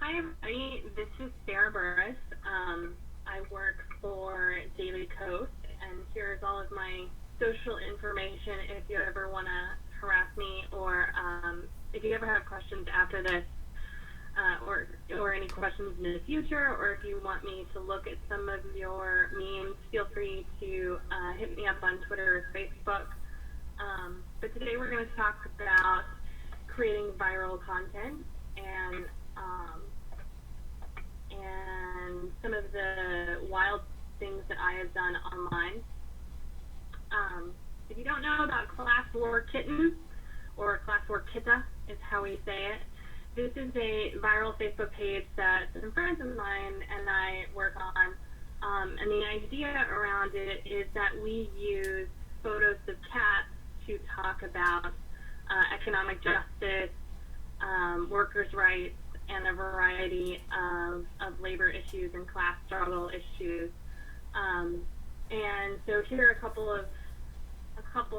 Hi everybody, this is Sarah Burris. I work for Daily Coast, and here's all of my social information if you ever want to harass me, or if you ever have questions after this, or any questions in the future, or if you want me to look at some of your memes, feel free to hit me up on Twitter or Facebook. But today we're going to talk about creating viral content and some of the wild things that I have done online. If you don't know about Class War Kitten, or Class War Kitta is how we say it, this is a viral Facebook page that some friends of mine and I work on, and the idea around it is that we use photos of cats to talk about economic justice, workers' rights, and a variety of labor issues and class struggle issues. And so here are a couple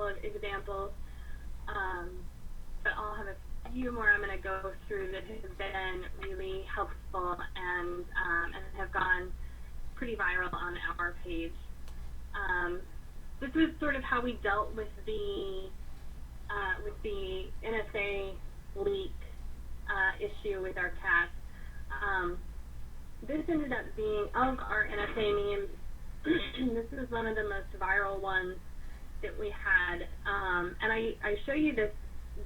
of examples, but I'll have a few more I'm going to go through that have been really helpful and have gone pretty viral on our page. This was sort of how we dealt with the NSA leak issue with our cats. This ended up being, of our NSA memes, this is one of the most viral ones that we had. And I show you this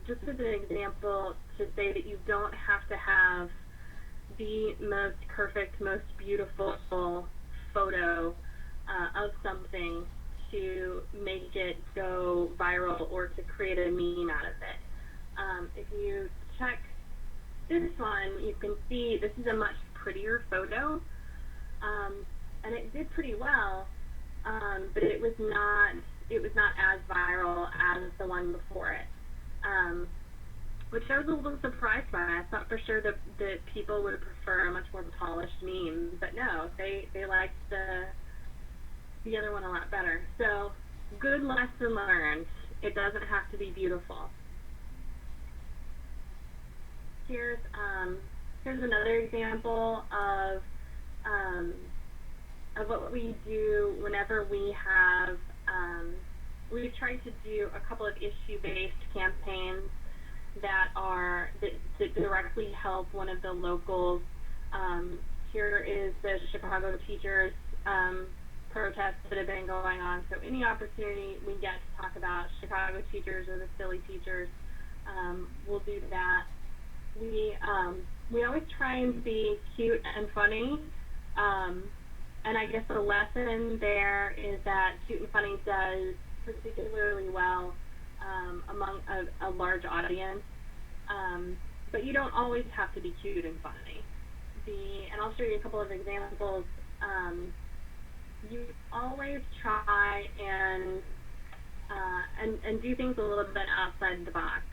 just as an example to say that you don't have to have the most perfect, most beautiful photo of something to make it go viral or to create a meme out of it. If you check this one, you can see this is a much prettier photo, and it did pretty well, but it was not as viral as the one before it, which I was a little surprised by. I thought for sure that people would prefer a much more polished meme, but no, they liked the other one a lot better. So, good lesson learned. It doesn't have to be beautiful. Here's another example of what we do whenever we have, we've tried to do a couple of issue-based campaigns that directly help one of the locals. Here is the Chicago teachers protests that have been going on. So any opportunity we get to talk about Chicago teachers or the silly teachers, we'll do that. We always try and be cute and funny, and I guess the lesson there is that cute and funny does particularly well among a large audience, but you don't always have to be cute and funny. And I'll show you a couple of examples. You always try and do things a little bit outside the box.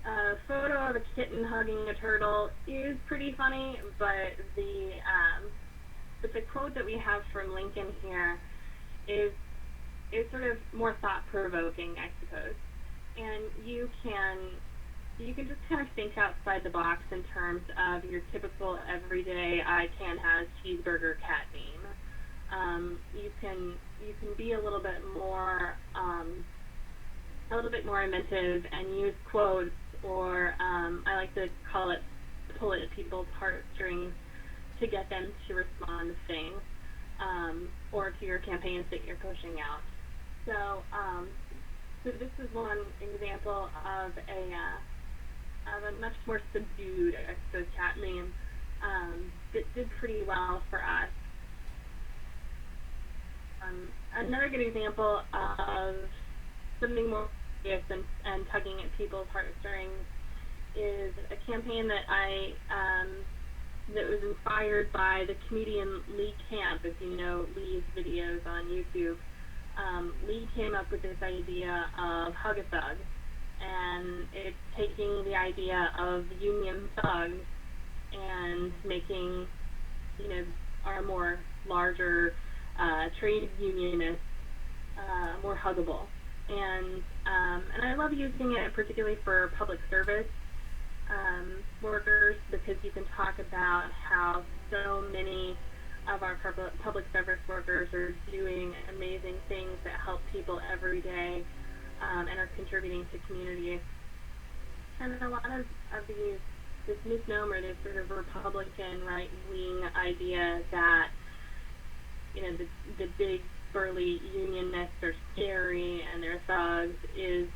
A photo of a kitten hugging a turtle is pretty funny, but the quote that we have from Lincoln here is sort of more thought-provoking, I suppose. And you can just kind of think outside the box in terms of your typical everyday I can has cheeseburger cat meme. You can be a little bit more inventive and use quotes, or I like to call it pull at people's heartstrings to get them to respond to things, or to your campaigns that you're pushing out. So this is one example of a much more subdued, I suppose, cat meme that did pretty well for us. Another good example of something more serious and tugging at people's heartstrings is a campaign that that was inspired by the comedian Lee Camp. If you know Lee's videos on YouTube, Lee came up with this idea of Hug a Thug, and it's taking the idea of union thugs and making, our more larger trade unionists more huggable. And I love using it particularly for public service. workers, because you can talk about how so many of our public service workers are doing amazing things that help people every day, and are contributing to communities. And a lot of this misnomer, this sort of Republican right-wing idea that, you know, the big burly unionists are scary and they're thugs is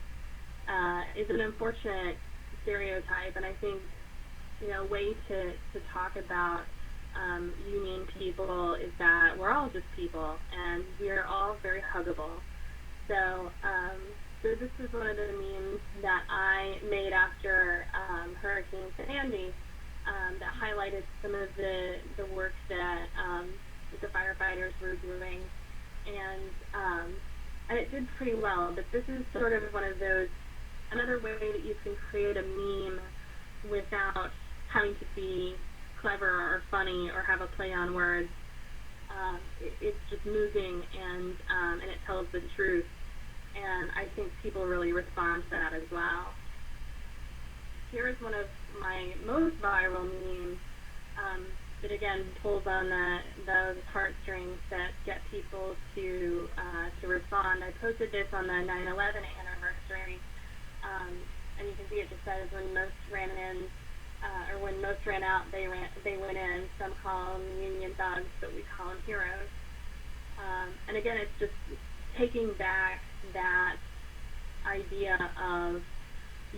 an unfortunate stereotype. And I think, you know, a way to talk about union people is that we're all just people, and we're all very huggable. So this is one of the memes that I made after Hurricane Sandy that highlighted some of the work that the firefighters were doing, and it did pretty well. But this is sort of one of those, another way that you can create a meme without having to be clever or funny or have a play on words. It's just moving, and it tells the truth. And I think people really respond to that as well. Here is one of my most viral memes that again pulls on those heartstrings that get people to respond. I posted this on the 9/11 anniversary, and you can see it just says when most ran in, or when most ran out, they went in. Some call them union thugs, but we call them heroes. And again, it's just taking back that idea of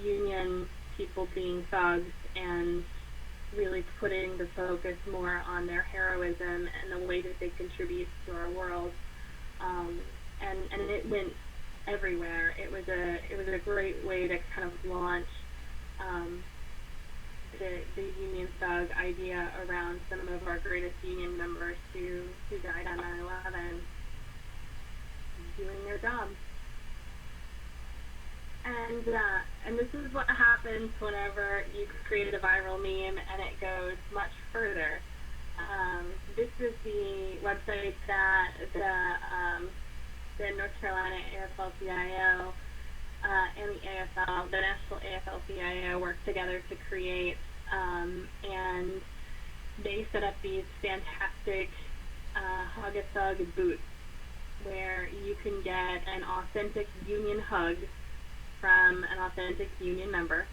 union people being thugs and really putting the focus more on their heroism and the way that they contribute to our world. And it went everywhere. It was a great way to kind of launch the union thug idea around some of our greatest union members who died on 9/11 doing their job. And this is what happens whenever you create a viral meme and it goes much further. This is the website that the North Carolina AFL-CIO and the AFL, the National AFL-CIO, worked together to create, and they set up these fantastic hug-a-thug boots where you can get an authentic union hug from an authentic union member.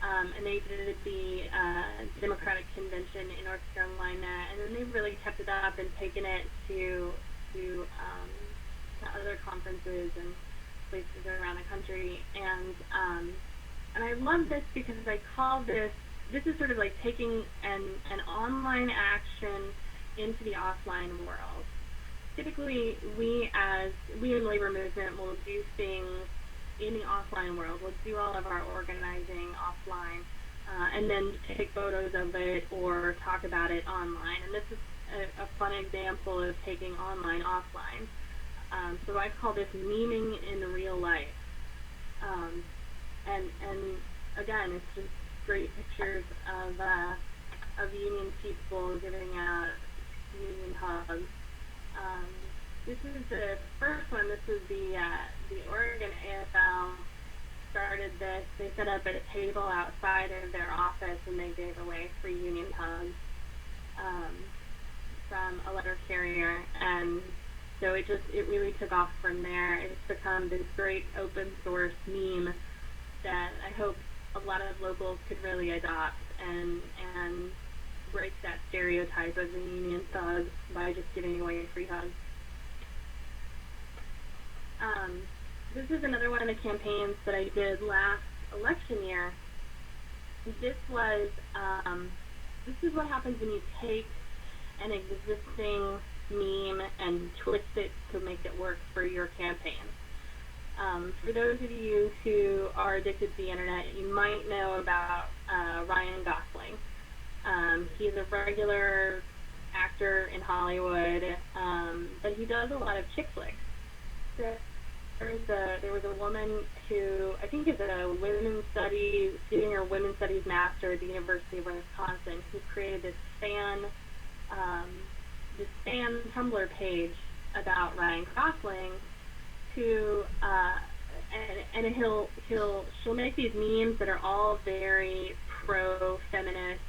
And they did it at the Democratic Convention in North Carolina, and then they've really kept it up and taken it to other conferences and places around the country. And I love this because I call this is sort of like taking an online action into the offline world. Typically, we in labor movement will do things in the offline world. We'll do all of our organizing offline, and then take photos of it or talk about it online. And this is a fun example of taking online offline. So I call this memeing in real life. And again, it's just great pictures of union people giving out union hugs. This is the first one. This is the Oregon AFL started this. They set up a table outside of their office and they gave away free union hugs from a letter carrier, and so it really took off from there. It's become this great open source meme that I hope a lot of locals could really adopt and break that stereotype of the union thug by just giving away free hugs. This is another one of the campaigns that I did last election year. This is what happens when you take an existing meme and twist it to make it work for your campaign. For those of you who are addicted to the internet, you might know about Ryan Gossling. He's a regular actor in Hollywood, but he does a lot of chick flicks. There was a woman who I think is getting her women's studies master at the University of Wisconsin, who created this fan Tumblr page about Ryan Gossling, who she'll make these memes that are all very pro-feminist,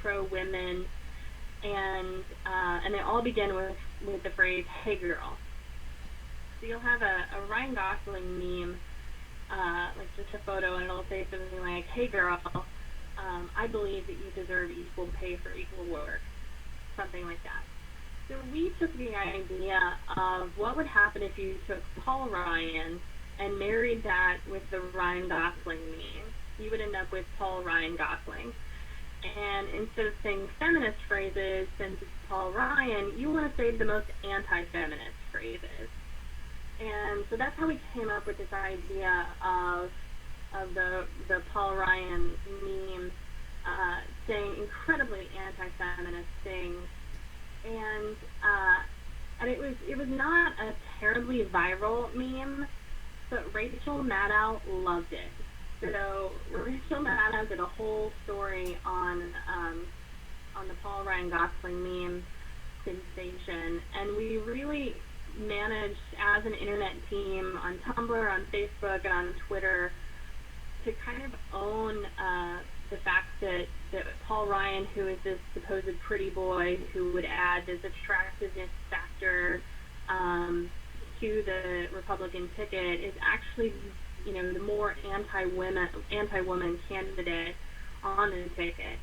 pro-women, and they all begin with the phrase, "Hey girl." So you'll have a Ryan Gosling meme, like just a photo, and it'll say something like, "Hey girl, I believe that you deserve equal pay for equal work," something like that. So we took the idea of what would happen if you took Paul Ryan and married that with the Ryan Gosling meme. You would end up with Paul Ryan Gosling. And instead of saying feminist phrases, since it's Paul Ryan, you want to say the most anti-feminist phrases. And so that's how we came up with this idea of the Paul Ryan meme, saying incredibly anti-feminist things, and it was not a terribly viral meme, but Rachel Maddow loved it. So Rachel Maddow did a whole story on the Paul Ryan Gossling meme sensation, and we really managed as an internet team on Tumblr, on Facebook, and on Twitter to kind of own the fact that Paul Ryan, who is this supposed pretty boy who would add this attractiveness factor to the Republican ticket, is actually, the more anti-woman candidate on the ticket.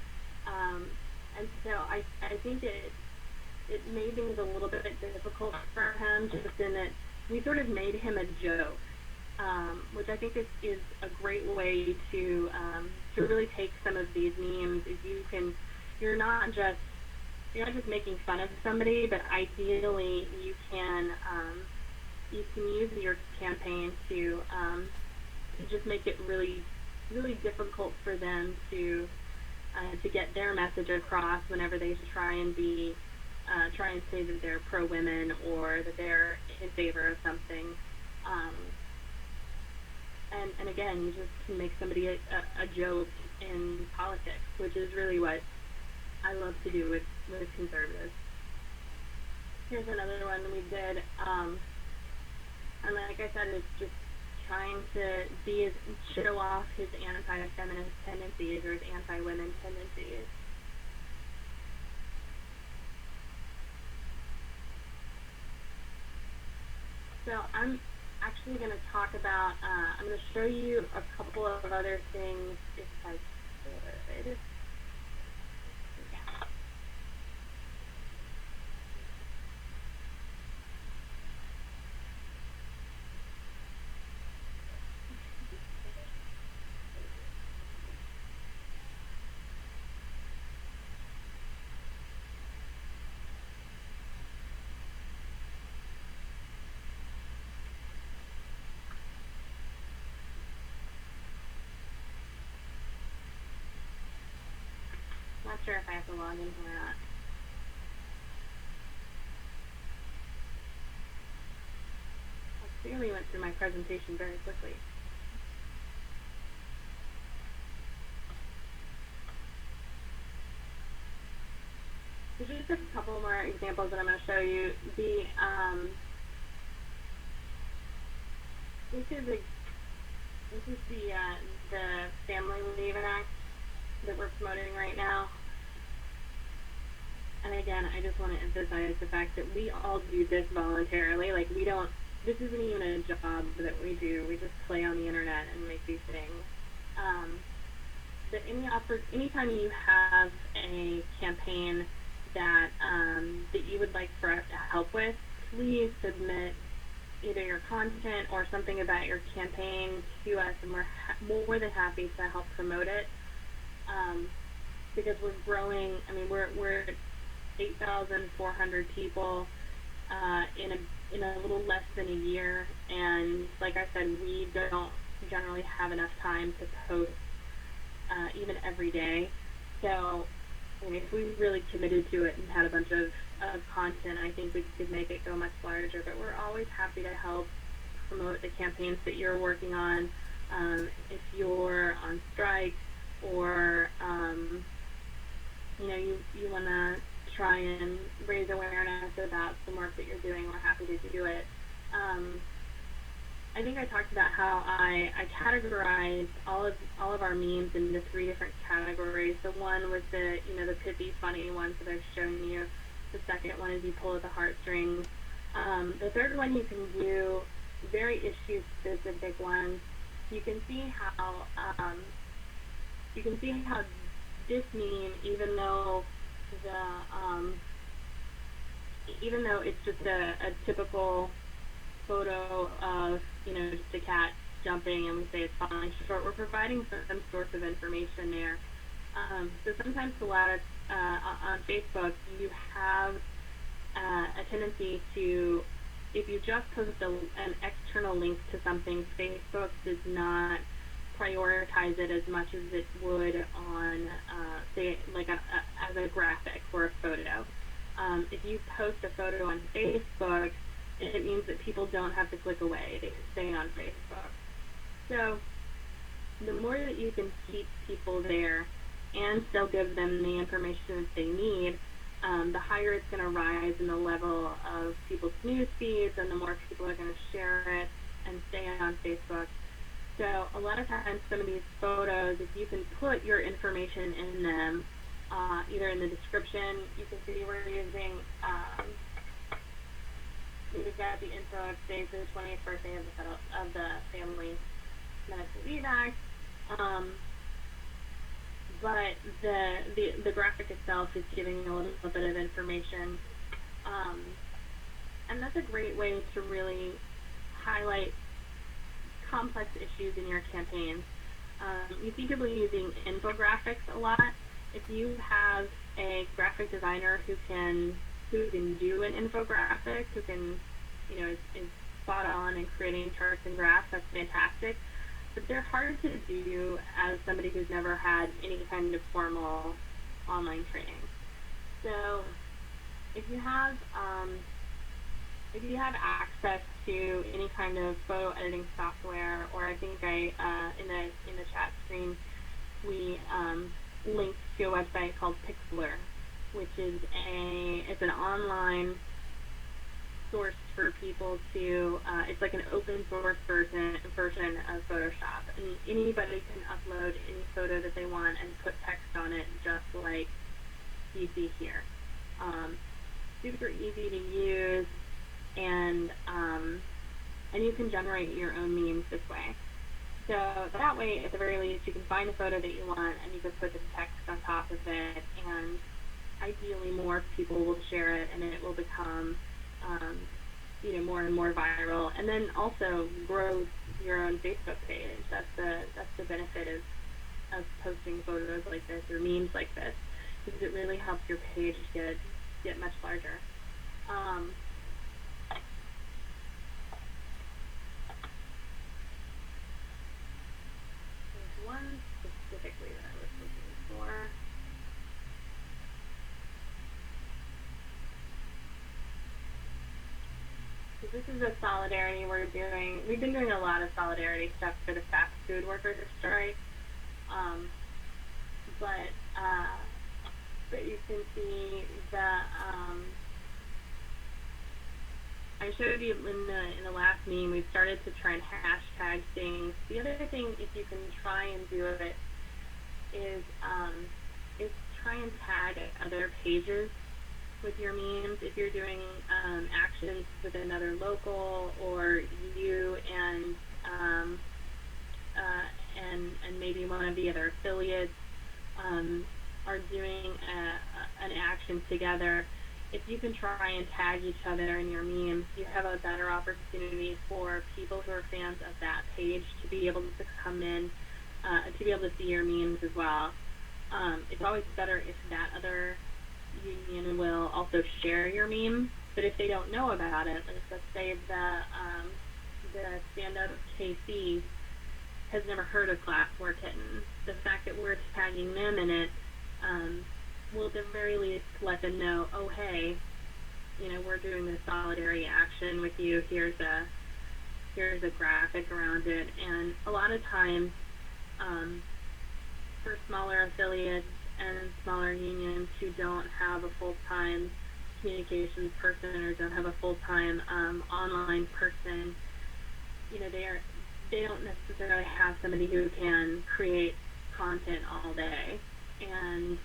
And so I think it made things a little bit difficult for him, just in that we sort of made him a joke, which I think is a great way to really take some of these memes. Is you're not just making fun of somebody, but ideally you can use your campaign to just make it really, really difficult for them to get their message across whenever they try and say that they're pro-women or that they're in favor of something. And again, you just can make somebody a joke in politics, which is really what I love to do with conservatives. Here's another one we did, and like I said, it's just trying to show off his anti-feminist tendencies or his anti-women tendencies. So I'm actually going to talk about, I'm going to show you a couple of other things if I could. Not sure if I have to log in or not. I clearly went through my presentation very quickly. So just a couple more examples that I'm going to show you. This is the Family Leave Act that we're promoting right now. And again, I just want to emphasize the fact that we all do this voluntarily. Like, this isn't even a job that we do. We just play on the internet and make these things. But anytime you have a campaign that you would like for us to help with, please submit either your content or something about your campaign to us, and we're more than happy to help promote it. Because we're growing. I mean, we're 8,400 people in a little less than a year, and like I said, we don't generally have enough time to post even every day. So, if we really committed to it and had a bunch of content, I think we could make it go much larger. But we're always happy to help promote the campaigns that you're working on. If you're on strike, or you want to try and raise awareness about some work that you're doing, we're happy to do it. I think I talked about how I categorized all of our memes into 3 different categories. The one was the the pithy, funny ones that I've shown you. The second one is you pull at the heartstrings. The third one you can do very issue specific ones. You can see how this meme, even though it's just a typical photo of just a cat jumping, and we say it's falling short, we're providing some source of information there. So sometimes on Facebook, you have a tendency to, if you just post an external link to something, Facebook does not prioritize it as much as it would on, say, like as a graphic or a photo. If you post a photo on Facebook, it means that people don't have to click away. They can stay on Facebook. So the more that you can keep people there and still give them the information that they need, the higher it's going to rise in the level of people's news feeds, and the more people are going to share it and stay on Facebook. So a lot of times some of these photos, if you can put your information in them, either in the description, you can see we're using, we've got the info of today's the 20th birthday of the family medical leave act, but the graphic itself is giving a little bit of information, and that's a great way to really highlight complex issues in your campaigns. You see people using infographics a lot. If you have a graphic designer who can do an infographic, who can, is spot on in creating charts and graphs, that's fantastic. But they're hard to do as somebody who's never had any kind of formal online training. So if you have access to any kind of photo editing software, or I think in the chat screen we linked to a website called Pixlr, which is it's an online source for people to, it's like an open source version of Photoshop, and anybody can upload any photo that they want and put text on it, just like you see here. Super easy to use, and you can generate your own memes this way. So that way, at the very least, you can find a photo that you want, and you can put the text on top of it, and ideally more people will share it, and it will become more and more viral, and then also grow your own Facebook page. That's the benefit of posting photos like this or memes like this, because it really helps your page get much larger. There's one specifically that I was looking for. So this is a solidarity we've been doing a lot of solidarity stuff for the fast food workers strike. But you can see that I showed you in the last meme, we've started to try and hashtag things. The other thing, if you can try and do it, is try and tag other pages with your memes. If you're doing actions with another local, or you and maybe one of the other affiliates are doing an action together, if you can try and tag each other in your memes, you have a better opportunity for people who are fans of that page to be able to come in, to be able to see your memes as well. It's always better if that other union will also share your meme, but if they don't know about it, let's say the Stand Up KC has never heard of Class 4 Kittens, the fact that we're tagging them in it will at the very least let them know, oh hey, we're doing this solidarity action with you, here's a graphic around it. And a lot of times for smaller affiliates and smaller unions who don't have a full-time communications person or don't have a full-time online person, you know, they don't necessarily have somebody who can create content all day. And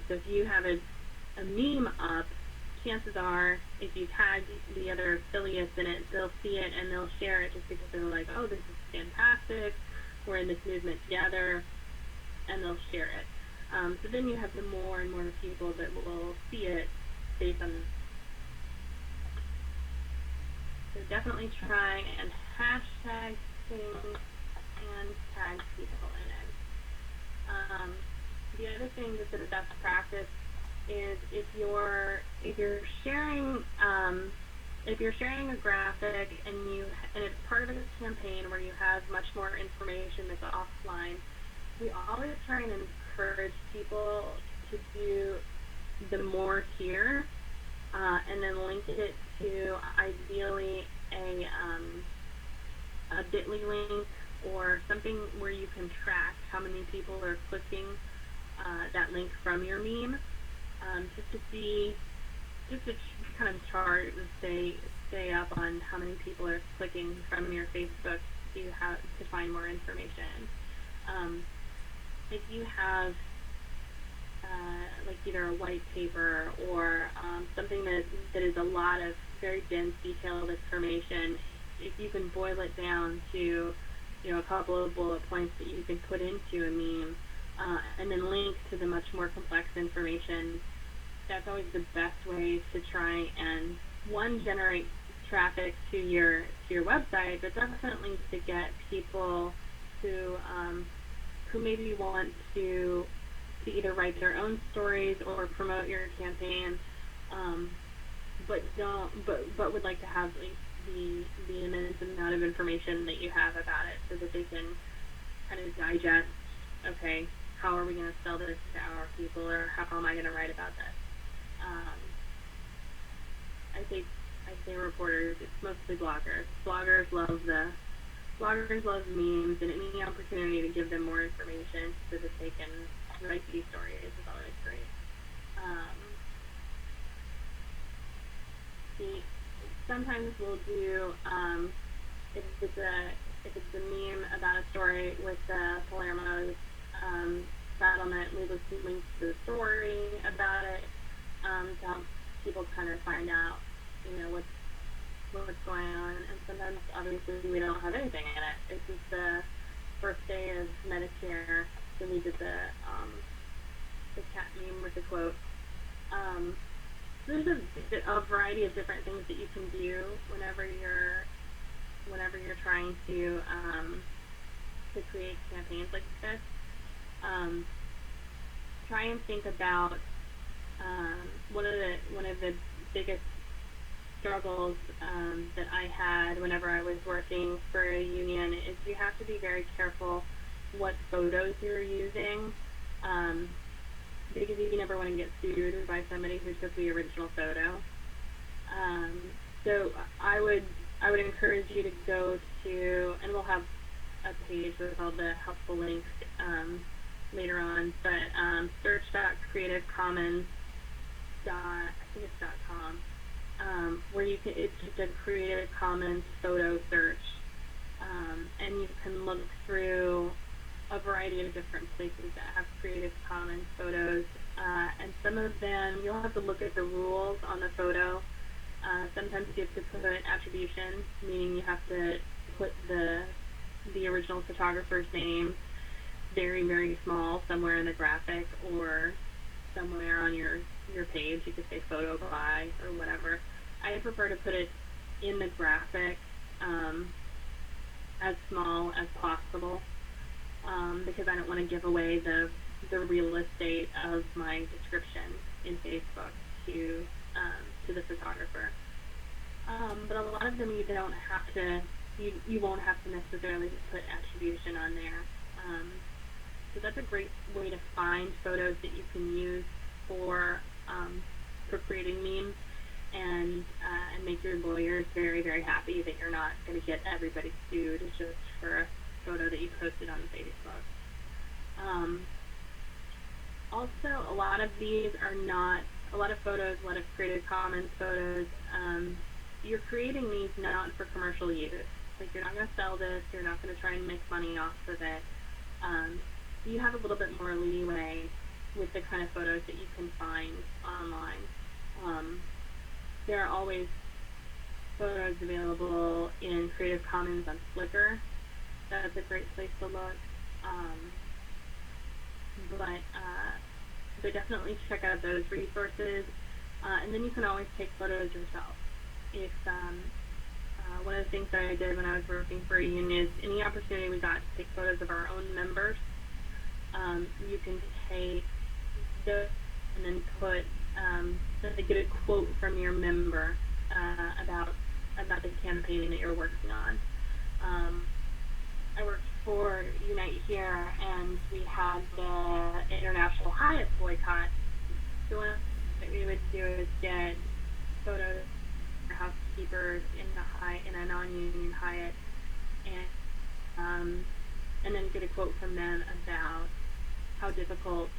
so if you have a meme up, chances are, if you tag the other affiliates in it, they'll see it and they'll share it just because they're like, oh, this is fantastic, we're in this movement together, and they'll share it. So then you have the more and more people that will see it based on. So definitely try and hashtag things and tag people in it. The other thing that's a best practice is if you're sharing a graphic and it's part of a campaign where you have much more information that's offline, we always try and encourage people to do the more here, and then link it to ideally a bit.ly link or something where you can track how many people are clicking that link from your meme, just to kind of chart and stay up on how many people are clicking from your Facebook to find more information. If you have like either a white paper or something that is a lot of very dense, detailed information, if you can boil it down to, you know, a couple of bullet points that you can put into a meme, and then link to the much more complex information, that's always the best way to try and, one, generate traffic to your website, but definitely to get people who maybe want to either write their own stories or promote your campaign, but would like to have the immense amount of information that you have about it, so that they can kind of digest, okay, how are we going to sell this to our people, or how am I going to write about this? I say reporters, it's mostly bloggers. Bloggers love memes, and any opportunity to give them more information so that they can write these stories is always great. Sometimes we'll do, if it's a meme about a story with the Palermo's settlement, we will link to the story about it, to help people kind of find out, you know, what's going on. And sometimes, obviously, we don't have anything in it. It's just the first day of Medicare, so we did the cat meme with the quote. There's a variety of different things that you can do whenever you're trying to create campaigns like this. Try and think about one of the biggest struggles that I had whenever I was working for a union is you have to be very careful what photos you're using, because you never want to get sued by somebody who took the original photo. So I would encourage you to go to, and we'll have a page with all the helpful links later on, but search.creativecommons.com, where you can, it's just a Creative Commons photo search, and you can look through a variety of different places that have Creative Commons photos, and some of them you'll have to look at the rules on the photo. Sometimes you have to put attribution, meaning you have to put the original photographer's name very, very small somewhere in the graphic or somewhere on your page. You could say photo by or whatever. I prefer to put it in the graphic as small as possible, because I don't want to give away the real estate of my description in Facebook to the photographer. But a lot of them you don't have to, you won't have to necessarily put attribution on there. So that's a great way to find photos that you can use for creating memes, and make your lawyers very, very happy that you're not going to get everybody sued just for a photo that you posted on Facebook. Also, a lot of these are not, a lot of photos, Creative Commons photos, you're creating these not for commercial use. Like, you're not going to sell this, you're not going to try and make money off of it. You have a little bit more leeway with the kind of photos that you can find online. There are always photos available in Creative Commons on Flickr. That's a great place to look. But definitely check out those resources. And then you can always take photos yourself. If one of the things that I did when I was working for a union is any opportunity we got to take photos of our own members, you can take those and then put, get a quote from your member about the campaign that you're working on. I worked for Unite here, and we had the International Hyatt boycott. So what we would do is get photos of housekeepers in a non-union Hyatt, and then get a quote from them about how difficult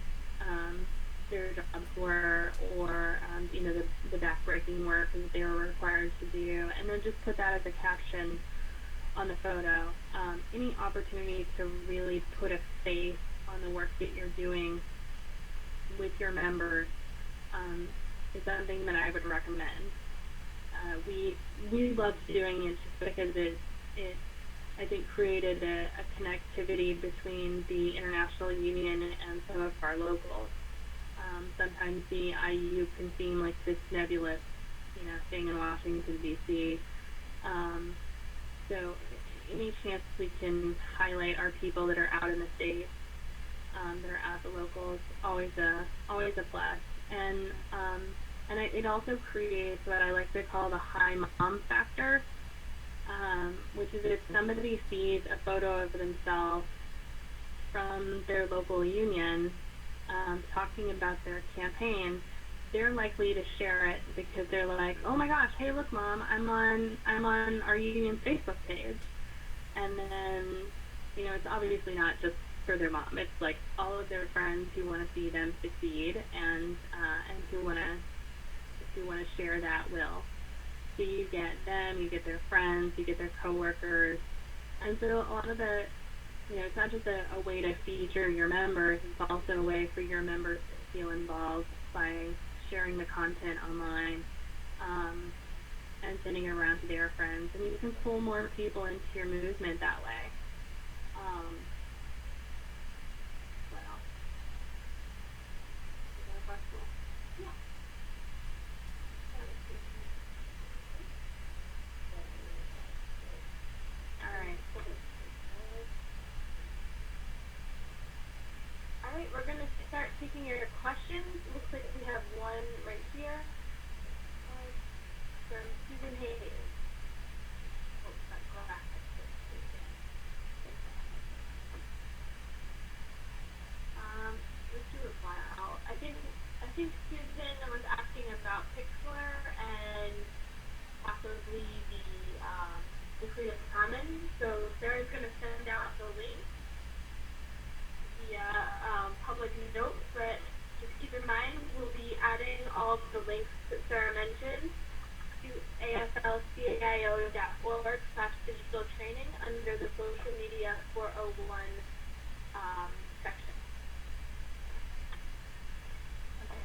their jobs were, or the backbreaking work that they were required to do, and then just put that as a caption on the photo. Any opportunity to really put a face on the work that you're doing with your members is something that I would recommend. We loved doing it just because it I think created a connectivity between the International Union and some of our locals. Sometimes the IU can seem like this nebulous, thing in Washington, D.C. So any chance we can highlight our people that are out in the States, that are at the locals, always a plus. And it also creates what I like to call the high mom factor, which is if somebody sees a photo of themselves from their local union talking about their campaign, they're likely to share it because they're like, oh my gosh, hey look mom, I'm on our union's Facebook page. And then, it's obviously not just for their mom, it's like all of their friends who want to see them succeed and who want to share that will. So you get them, you get their friends, you get their coworkers, and so a lot of the, it's not just a way to feature your members, it's also a way for your members to feel involved by sharing the content online and sending it around to their friends, and you can pull more people into your movement that way. What else? Is that a question? Yeah. Alright, we're going to start taking your questions. Looks like we have one right here from Susan Hayes. Let's do a file. I think Susan was asking about Pixlr and possibly the Creative Commons. So Sarah's going to send out the link via public note, but just keep in mind we'll be adding all of the links that Sarah mentioned to AFL-CIO.org/digital training under the social media 401 section.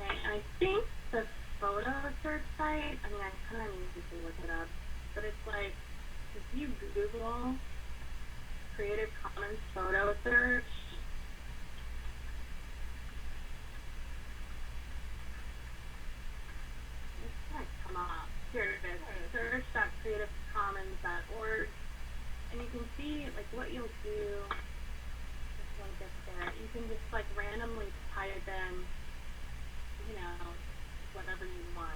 Okay, and I think the photo search site, I kind of need to look it up, but it's like, if you Google Creative Commons photo search, it's going to come up. Here it is, search.creativecommons.org, and you can see, like, what you'll do, just like this there, you can just, like, randomly type in, whatever you want.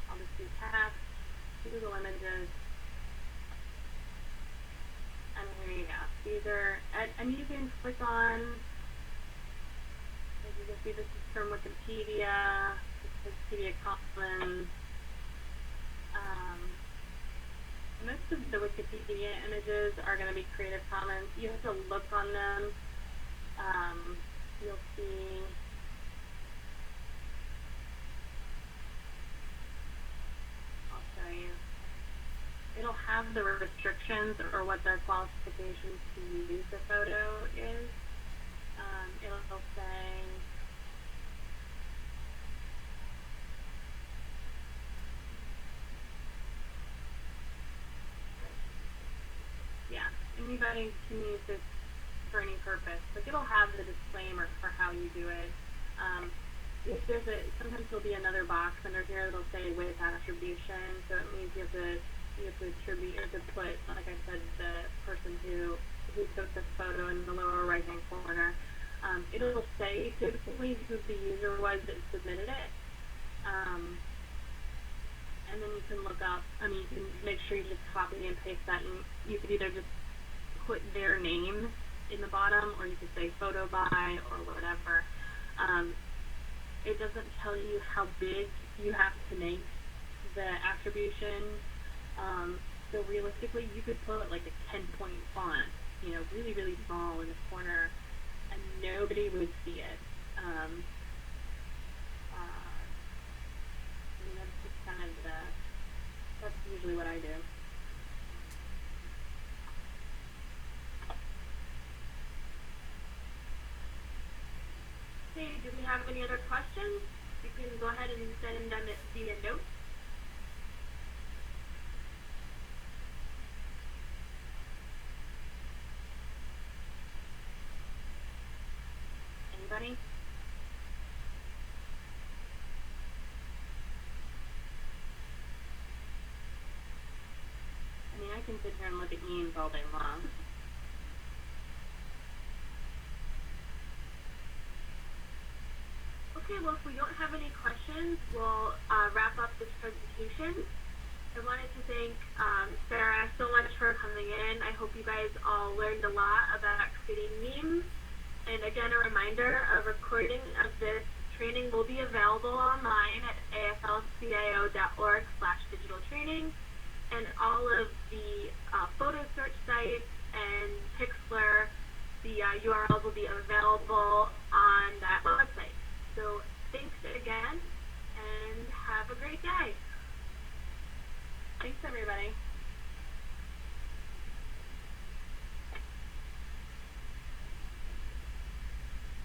I'll just do text, Google Images, and here you go. These are, and you can click on, as you can see, this is from Wikipedia, this is Wikipedia Commons. Most of the Wikipedia images are going to be Creative Commons. You have to look on them. You'll see have the restrictions or what their qualifications to use the photo is. It'll say, yeah, anybody can use this for any purpose. Like, it'll have the disclaimer for how you do it. If there's sometimes there'll be another box under here that'll say with attribution, so it means you have to attribute, you have to put, like I said, the person who took the photo in the lower right hand corner. It'll say typically who the user was that submitted it. And then you can look up, you can make sure you just copy and paste that, and you could either just put their name in the bottom, or you could say photo by, or whatever. It doesn't tell you how big you have to make the attribution. So realistically, you could put like a 10-point font, really, really small in the corner, and nobody would see it. That's just kind of that's usually what I do. Okay, do we have any other questions? You can go ahead and send them via note. Anybody? I can sit here and look at memes all day long. Okay, well, if we don't have any questions, we'll wrap up this presentation. I wanted to thank Sarah so much for coming in. I hope you guys all learned a lot about creating memes. And again, a reminder, a recording of this training will be available online at AFL-CIO.org/digital-training. And all of the photo search sites and Pixlr, the URLs will be available on that website. So thanks again, and have a great day. Thanks, everybody.